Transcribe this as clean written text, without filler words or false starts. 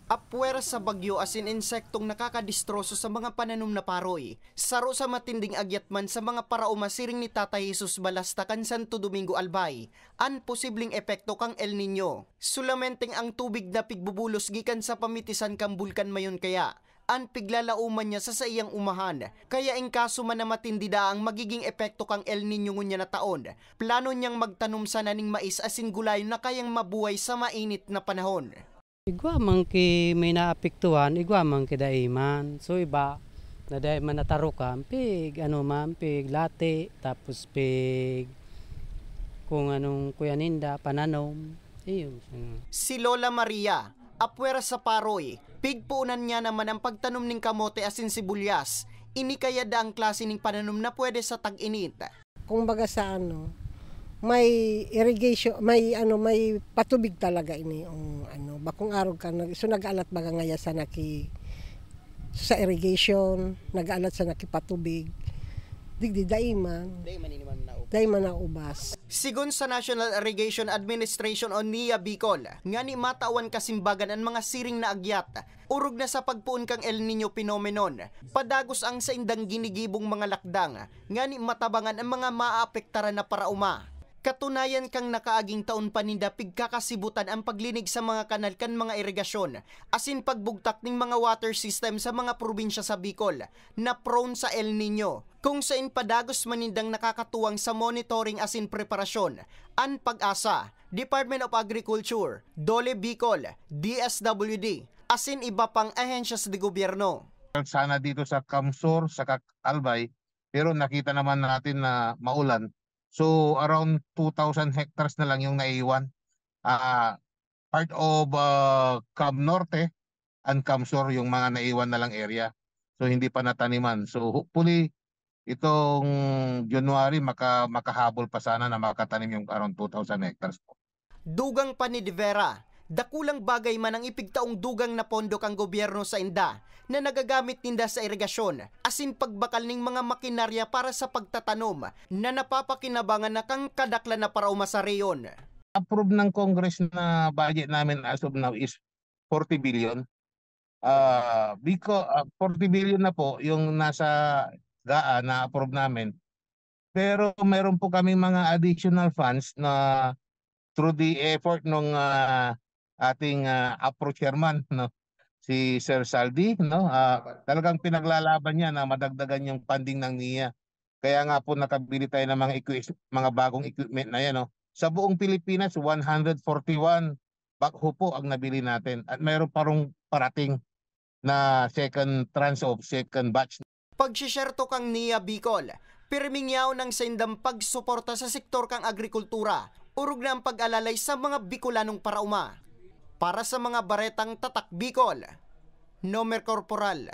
Apwera sa bagyo asin insektong nakakadistroso sa mga pananom na paroy. Saro sa matinding agyatman sa mga parauma siring ni Tatay Jesus Balastakan Santo Domingo Albay. An posibleng epekto kang El Nino. Sulamenteng ang tubig na pigbubulos gikan sa pamitisan kang bulkan mayon kaya. An piglalauman niya sa saiyang umahan. Kaya in kaso man na matindi da ang magiging epekto kang El Nino ngunya na taon. Plano niyang magtanom sa naning mais asin gulay na kayang mabuhay sa mainit na panahon. Igwa man ki may naapektuhan, igwa man ki daiman. So iba na dahil man natarukan, pig late, tapos pig kung anong kuyaninda, pananom. Iyon. Si Lola Maria, apwera sa paroy, pigpuunan niya naman ang pagtanom ng kamote asin sibuyas. Ini kaya da ang klase ng pananom na pwede sa tag-init. Kung baga sa may irrigation, may patubig talaga ini bakong araw ka so nag-alat baga ngaya sa sa irrigation, nag-alat sa patubig. Digdi daiman na ubas. Sigon sa National Irrigation Administration o NIA Bicol, ngani matawan kasimbagan ang mga siring na agyat. Urog na sa pagpuon kang El Nino phenomenon. Padagos ang sa indang ginigibong mga lakdang, ngani matabangan ang mga maaapektaran na parauma. Katunayan kang nakaaging taon paninda pigkakasibutan ang paglinig sa mga kanal kan mga irigasyon, asin pagbugtak ng mga water system sa mga probinsya sa Bicol na prone sa El Nino. Kung saan padagos manindang nakakatuwang sa monitoring asin preparasyon, ang Pag-asa, Department of Agriculture, Dole Bicol, DSWD, asin iba pang ahensyas de gobyerno. Sana dito sa Kamsur, sa Albay, pero nakita naman natin na maulan. So around 2,000 hectares na lang yung naiwan. Part of Cam Norte and Kamsur yung mga naiwan na lang area. So hindi pa nataniman. So hopefully itong January makahabol pa sana na makatanim yung around 2,000 hectares po. Dugang pa ni De Vera, dakulang bagay man ang ipigtaong dugang na pondo kang gobyerno sa inda na nagagamit ninda sa irigasyon, asin pagbakal ng mga makinarya para sa pagtatanom na napapakinabangan na kang kadakla na parauma sa reyon. Approve ng Congress na budget namin as of now is 40 billion. Because 40 billion na po yung nasa GAA na approve namin. Pero meron po kami mga additional funds na through the effort ng ating APRO chairman, no, si Sir Saldi, no, talagang pinaglalaban niya na madagdagan yung funding ng NIA. Kaya nga po nakabili tayo ng mga bagong equipment na yan, no. Sa buong Pilipinas 141 backhoe po ang nabili natin at mayroon parang parating na second tranche of second batch. Pagsisyerto kang NIA Bicol, pirmingyaw ng sendang pagsuporta sa sektor kang agrikultura, urog na ang pag-alalay sa mga Bicolanong parauma. Para sa mga baretang Tatak Bicol, Nomer Corporal.